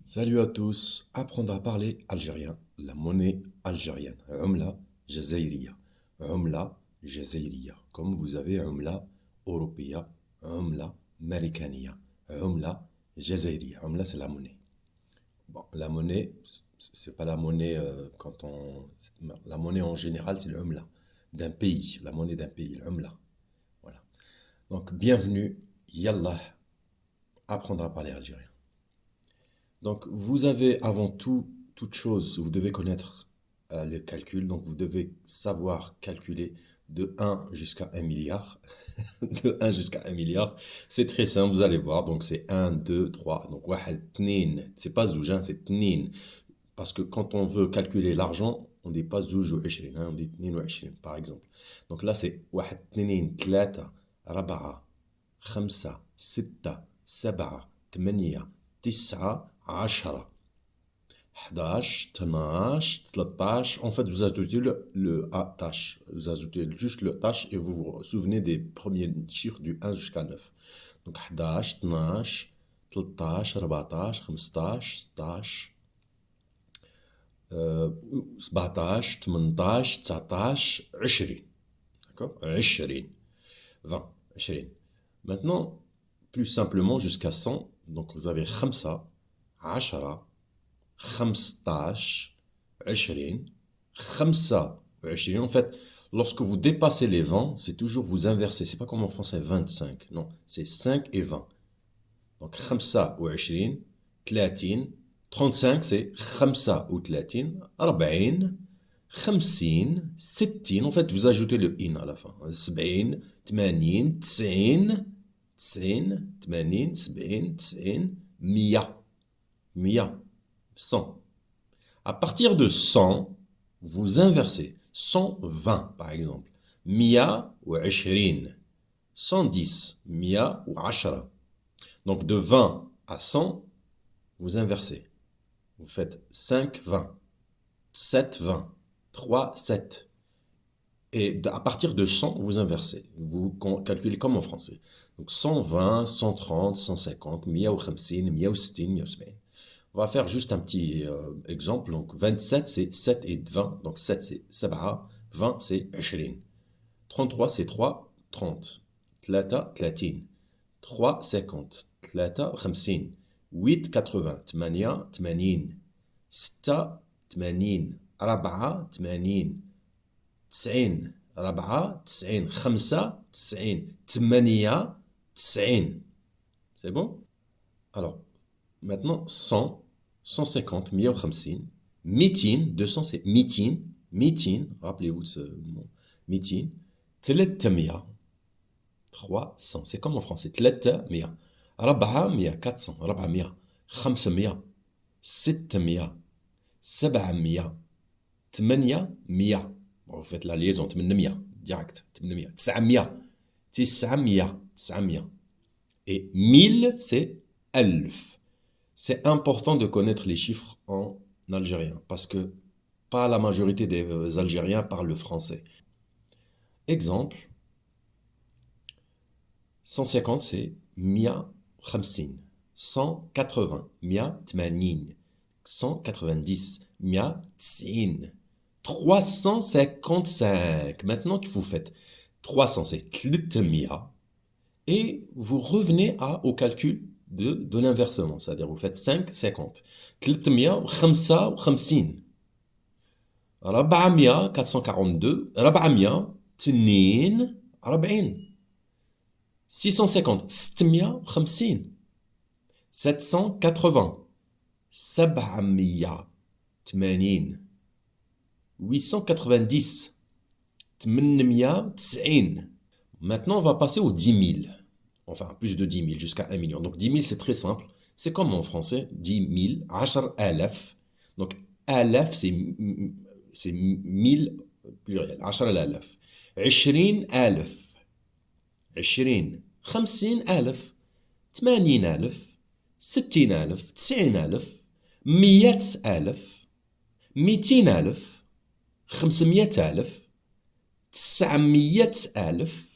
Salut à tous, apprendre à parler algérien, la monnaie algérienne, Umla Jazairiya, Umla Jazairiya, comme vous avez Umla Européa, Umla Maricania, Umla Jazairiya, Umla c'est la monnaie. Bon, la monnaie, c'est pas la monnaie la monnaie en général c'est le Umla d'un pays, la monnaie d'un pays, le Umla. Voilà. Donc bienvenue, Yallah, apprendre à parler algérien. Donc, vous avez avant tout, toute chose, vous devez connaître le calcul. Donc, vous devez savoir calculer de 1 jusqu'à 1 milliard. De 1 jusqu'à 1 milliard. C'est très simple, vous allez voir. Donc, c'est 1, 2, 3. Donc, واحد, اثنين. C'est pas zouj, hein, c'est tnin. Parce que quand on veut calculer l'argent, on ne dit pas zouj ou 20, hein, on dit 22, par exemple. Donc là, c'est واحد, اثنين, ثلاثة, ربعة, خمسة, ستة, سبعة, ثمانية, تسعة, 10. 11, 12, 13. En fait, vous ajoutez le A tâche. Vous ajoutez juste le tâche et vous vous souvenez des premiers chiffres du 1 jusqu'à 9. Donc 11, 12, 13, 14, 15, 16, 17, 18, 19, 20. D'accord? 20. 20. 20. Maintenant, plus simplement jusqu'à 100. Donc vous avez 5, 10, 15, 20, 25. En fait, lorsque vous dépassez les 20, c'est toujours vous inversez. C'est pas comme en français 25. Non, c'est 5 et 20. Donc 25, 30, 35 c'est 35, 40, 50, 60. En fait, vous ajoutez le in à la fin. 70, 80, 90, 90, 80, 70, 90, 100. 100. À partir de 100, vous inversez. 120, par exemple. Mia ou 20. 110. Mia ou 10. Donc de 20 à 100, vous inversez. Vous faites 5, 20. 7, 20. 3, 7. Et à partir de 100, vous inversez. Vous calculez comme en français. Donc 120, 130, 150, 150, 160, 170. On va faire juste un petit exemple. Donc 27, c'est 7 et 20. Donc 7, c'est 7. 20, c'est 20. 33, c'est 3, 30. 3, 30. 3, 50. 3, 50. 8, 80. 8, 80. 6, 80. 4, 80. 90. 4, 90. 5, 90. 8, 90. C'est bon? Alors, maintenant, 100, 150, 150, 200, 200 c'est 200, 200, rappelez-vous de ce mot, 200, 300, 300, c'est comme en français, 300, 400, 400, 400, 500, 600, 700, 800, 100. Bon, vous faites la liaison, 800, direct, 800, 900, 900, 900. Et 1000, c'est 1000. C'est important de connaître les chiffres en algérien parce que pas la majorité des Algériens parlent le français. Exemple, 150 c'est mia khamsin, 180 mia tmanin, 190 mia tsin, 355. Maintenant que vous faites 300 c'est tlitemia et vous revenez au calcul de l'inversement, c'est-à-dire vous faites 5, 50. 355. 400, 442. 400, 42. 650. 650. 780. 780. 890. 890. Maintenant, on va passer aux 10 000. Enfin, plus de 10 000, jusqu'à 1 million. Donc 10 000, c'est très simple. C'est comme en français, 10 000, 10,000. Donc, alaf, c'est 1000 pluriel, 10,000. 20,000. 20. 50,000. 80,000. 60,000. 90,000. 100,000. 200,000. 500,000. 900,000.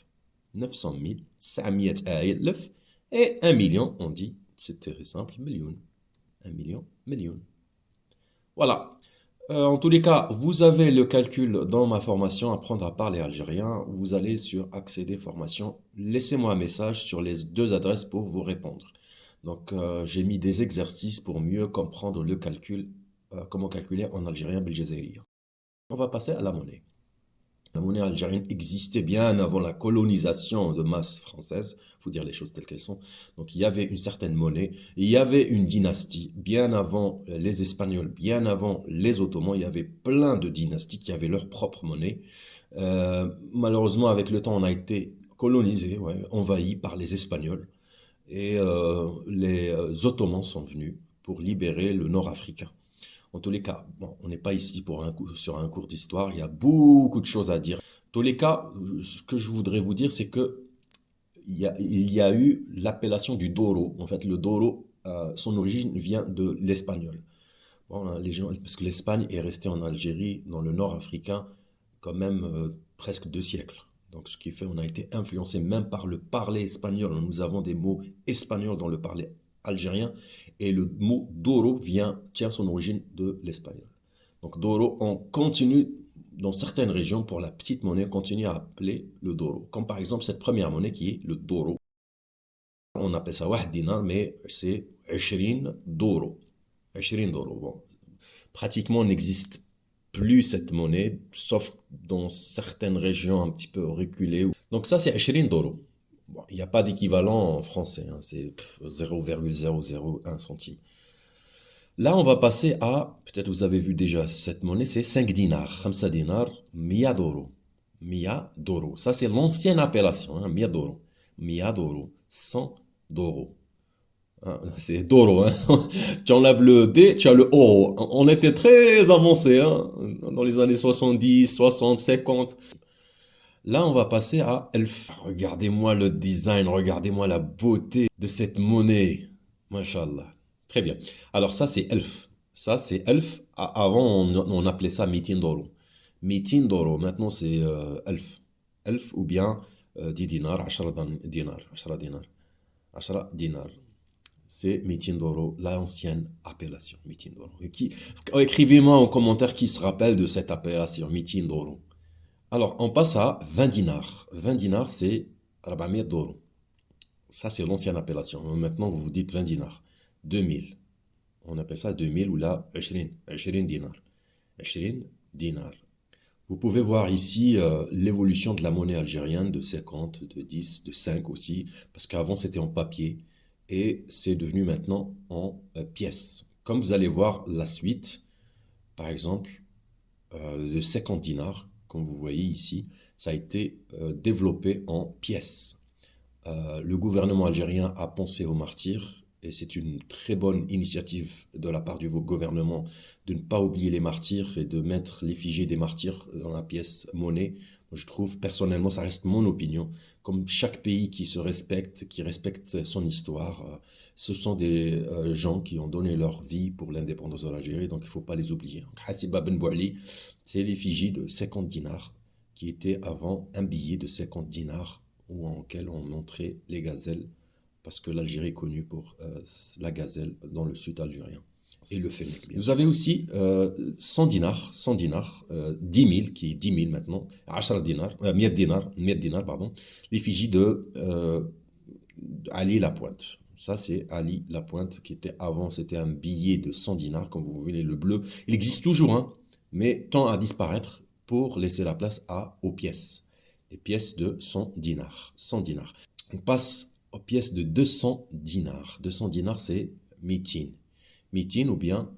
900,000, 900,000 et 1 million, on dit, c'est très simple, million. 1 million, million. Voilà. En tous les cas, vous avez le calcul dans ma formation Apprendre à parler algérien. Vous allez sur Accéder formation. Laissez-moi un message sur les deux adresses pour vous répondre. Donc, j'ai mis des exercices pour mieux comprendre le calcul, comment calculer en algérien belgézérien. On va passer à la monnaie. La monnaie algérienne existait bien avant la colonisation de masse française. Il faut dire les choses telles qu'elles sont. Donc il y avait une certaine monnaie, il y avait une dynastie, bien avant les Espagnols, bien avant les Ottomans, il y avait plein de dynasties qui avaient leur propre monnaie. Malheureusement, avec le temps, on a été colonisé, ouais, envahi par les Espagnols. Et les Ottomans sont venus pour libérer le nord africain. En tous les cas, bon, on n'est pas ici pour sur un cours d'histoire, il y a beaucoup de choses à dire. En tous les cas, ce que je voudrais vous dire, c'est que il y a eu l'appellation du Doro. En fait, le Doro, son origine vient de l'espagnol. Bon, hein, les gens, parce que l'Espagne est restée en Algérie, dans le nord africain, quand même presque 2 siècles. Donc, ce qui fait qu'on a été influencé même par le parler espagnol. Nous avons des mots espagnols dans le parler algérien. Et le mot Doro tient son origine de l'espagnol. Donc, Doro, on continue, dans certaines régions, pour la petite monnaie, on continue à appeler le Doro. Comme par exemple cette première monnaie qui est le Doro. On appelle ça Wahd dinar, mais c'est 20 Doro. 20 Doro. Bon, pratiquement, on n'existe plus cette monnaie, sauf dans certaines régions un petit peu reculées. Donc ça, c'est 20 Doro. Bon, il n'y a pas d'équivalent en français, hein, c'est 0,001 centime. Là, on va passer à, peut-être vous avez vu déjà cette monnaie, c'est 5 dinars. 5 dinars, 100 d'euros. 100 d'euros. Ça, c'est l'ancienne appellation, hein, 100 d'euros. 100 d'euros, 100 d'euros. Hein, c'est d'euros, hein. Tu enlèves le D, tu as le O. On était très avancé, hein, dans les années 70, 60, 50. Là, on va passer à Elf. Regardez-moi le design, regardez-moi la beauté de cette monnaie. Mashallah. Très bien. Alors ça, c'est Elf. Ça, c'est Elf. Avant, on appelait ça Mitin d'oro. Mitin d'oro. Maintenant, c'est Elf. Elf ou bien 10 dinars, 10 dinars, 10 dinars. 10 dinars. C'est Mitin d'oro, l'ancienne appellation. Mitin d'oro. Écrivez-moi en commentaire qui se rappelle de cette appellation, Mitin d'oro. Alors, on passe à 20 dinars. 20 dinars, c'est 400 d'euros. Ça, c'est l'ancienne appellation. Maintenant, vous vous dites 20 dinars. 2000. On appelle ça 2000 ou là, 20. 20 dinars. 20 dinars. Vous pouvez voir ici l'évolution de la monnaie algérienne de 50, de 10, de 5 aussi. Parce qu'avant, c'était en papier. Et c'est devenu maintenant en pièces. Comme vous allez voir la suite, par exemple, de 50 dinars, comme vous voyez ici, ça a été développé en pièces. Le gouvernement algérien a pensé aux martyrs et c'est une très bonne initiative de la part du gouvernement de ne pas oublier les martyrs et de mettre l'effigie des martyrs dans la pièce monnaie. Je trouve personnellement, ça reste mon opinion, comme chaque pays qui se respecte, qui respecte son histoire, ce sont des gens qui ont donné leur vie pour l'indépendance de l'Algérie, donc il ne faut pas les oublier. Donc, Hassiba Ben Bouali, c'est l'effigie de 50 dinars qui était avant un billet de 50 dinars ou en lequel on montrait les gazelles, parce que l'Algérie est connue pour la gazelle dans le sud algérien. Et le fennec. Vous avez aussi 100 dinars, 100 dinars, 10 000, qui est 10 000 maintenant, 10 dinars, 100 dinars, pardon, l'effigie de Ali Lapointe. Ça, c'est Ali Lapointe, qui était avant, c'était un billet de 100 dinars, comme vous voyez, le bleu. Il existe toujours, hein, mais tend à disparaître pour laisser la place aux pièces. Les pièces de 100 dinars. 100 dinars. On passe aux pièces de 200 dinars. 200 dinars, c'est mitin. Mitin ou bien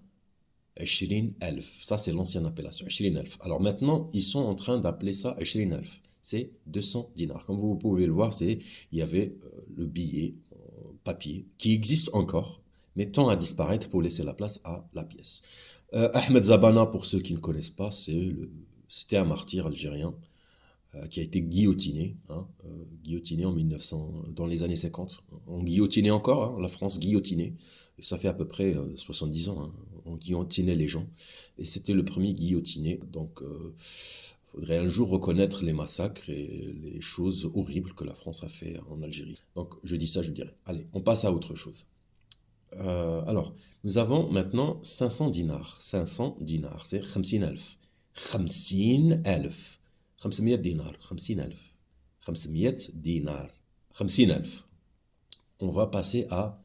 20 elf. Ça, c'est l'ancienne appellation. 20 elf. Alors maintenant, ils sont en train d'appeler ça 20 elf. C'est 200 dinars. Comme vous pouvez le voir, il y avait le billet papier qui existe encore, mais tend à disparaître pour laisser la place à la pièce. Ahmed Zabana, pour ceux qui ne connaissent pas, c'était un martyr algérien qui a été guillotiné, hein, guillotiné en 1900, dans les années 50. On guillotinait encore, hein, la France guillotinée. Et ça fait à peu près 70 ans, hein, on guillotinait les gens. Et c'était le premier guillotiné. Donc, faudrait un jour reconnaître les massacres et les choses horribles que la France a fait en Algérie. Donc, je dis ça, je dirais. Allez, on passe à autre chose. Alors, nous avons maintenant 500 dinars. 500 dinars, c'est 50,000. 50,000. 500 dinars. 50,000. 500 dinars. 50,000. On va passer à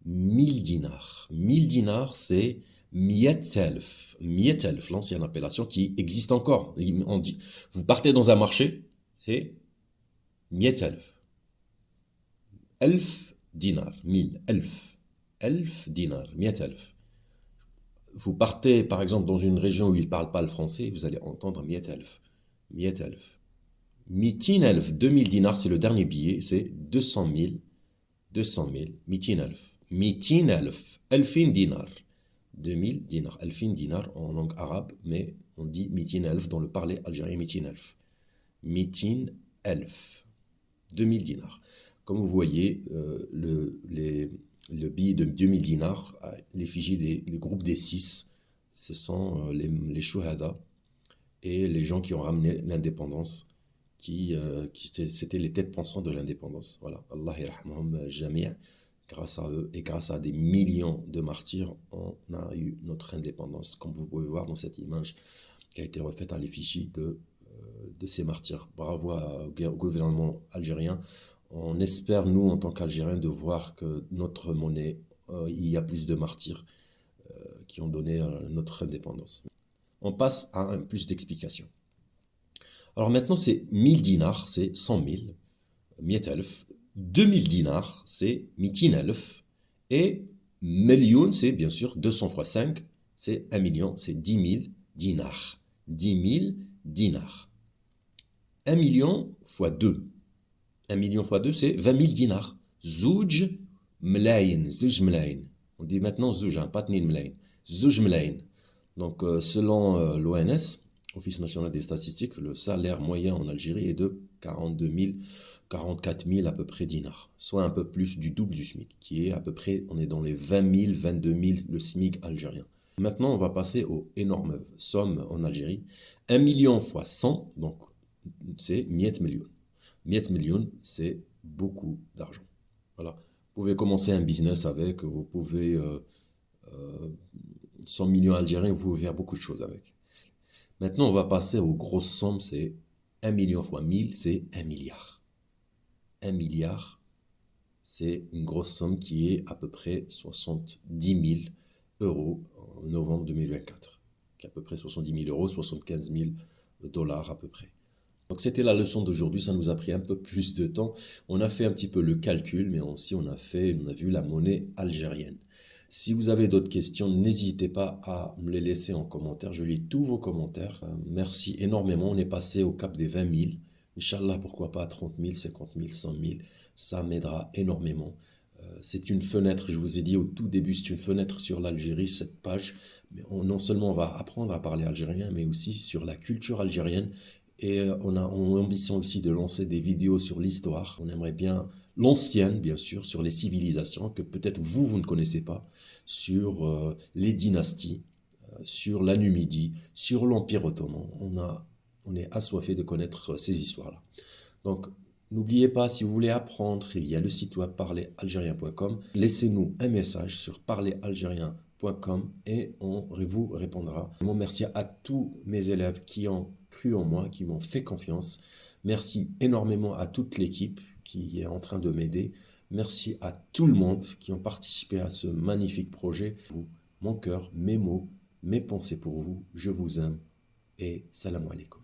1000 dinars. 1000 dinars, c'est 100,000. 100,000, l'ancienne appellation qui existe encore. On dit, vous partez dans un marché, c'est 100,000. 1000 dinars. 1000. 1000 dinars. 100,000. Vous partez par exemple dans une région où ils ne parlent pas le français, vous allez entendre 100,000. 100,000. 200,000. 2000 dinars, c'est le dernier billet, c'est 200 000. 200 000. 200,000. 200,000. 1000 dinars. 2000 dinars. 1000 dinars en langue arabe, mais on dit 200,000 dans le parler algérien. 200,000. 200,000. 2000 dinars. Comme vous voyez, le billet de 2000 dinars, l'effigie le groupe des 6, ce sont les shuhada et les gens qui ont ramené l'indépendance, c'était les têtes pensantes de l'indépendance. Voilà, Allah yarhamhum jami'. Grâce à eux et grâce à des millions de martyrs, on a eu notre indépendance, comme vous pouvez voir dans cette image qui a été refaite à l'effigie de ces martyrs. Bravo au gouvernement algérien. On espère, nous, en tant qu'Algériens, de voir que notre monnaie, il y a plus de martyrs qui ont donné notre indépendance. On passe à plus d'explications. Alors maintenant, c'est 1000 dinars, c'est 100 000, 100,000. 2000 dinars, c'est 200,000. Et million, c'est bien sûr 200 fois 5, c'est 1 million, c'est 10 000 dinars. 10 000 dinars. 1 million fois 2. 1 million fois 2, c'est 20 000 dinars. Zouj mlayin. Zouj mlayin. On dit maintenant zouj, pas tnil mlayin. Zouj mlayin. Donc, selon l'ONS, Office national des statistiques, le salaire moyen en Algérie est de 42 000, 44 000 à peu près dinars. Soit un peu plus du double du SMIC, qui est à peu près, on est dans les 20 000, 22 000, le SMIC algérien. Maintenant, on va passer aux énormes sommes en Algérie. 1 million fois 100, donc c'est 100 millions. 100 millions, c'est beaucoup d'argent. Voilà. Vous pouvez commencer un business avec, vous pouvez 100 millions algériens, vous pouvez faire beaucoup de choses avec. Maintenant, on va passer aux grosses sommes, c'est 1 million fois 1000, c'est 1 milliard. 1 milliard, c'est une grosse somme qui est à peu près 70 000 euros en novembre 2024. À peu près 70 000 euros, 75 000 dollars à peu près. Donc c'était la leçon d'aujourd'hui, ça nous a pris un peu plus de temps. On a fait un petit peu le calcul, mais aussi on a vu la monnaie algérienne. Si vous avez d'autres questions, n'hésitez pas à me les laisser en commentaire. Je lis tous vos commentaires. Merci énormément. On est passé au cap des 20 000. Inch'Allah, pourquoi pas 30 000, 50 000, 100 000. Ça m'aidera énormément. C'est une fenêtre, je vous ai dit au tout début, c'est une fenêtre sur l'Algérie, cette page. Mais non seulement on va apprendre à parler algérien, mais aussi sur la culture algérienne. Et on a ambition aussi de lancer des vidéos sur l'histoire. On aimerait bien l'ancienne, bien sûr, sur les civilisations que peut-être vous ne connaissez pas, sur les dynasties, sur la Numidie, sur l'Empire ottoman. On est assoiffé de connaître ces histoires-là. Donc, n'oubliez pas, si vous voulez apprendre, il y a le site web parleralgérien.com. Laissez-nous un message sur parleralgérien.com et on vous répondra. Bon, merci à tous mes élèves qui ont cru en moi, qui m'ont fait confiance. Merci énormément à toute l'équipe qui est en train de m'aider. Merci à tout le monde qui ont participé à ce magnifique projet. Mon cœur, mes mots, mes pensées pour vous. Je vous aime et salam alaikum.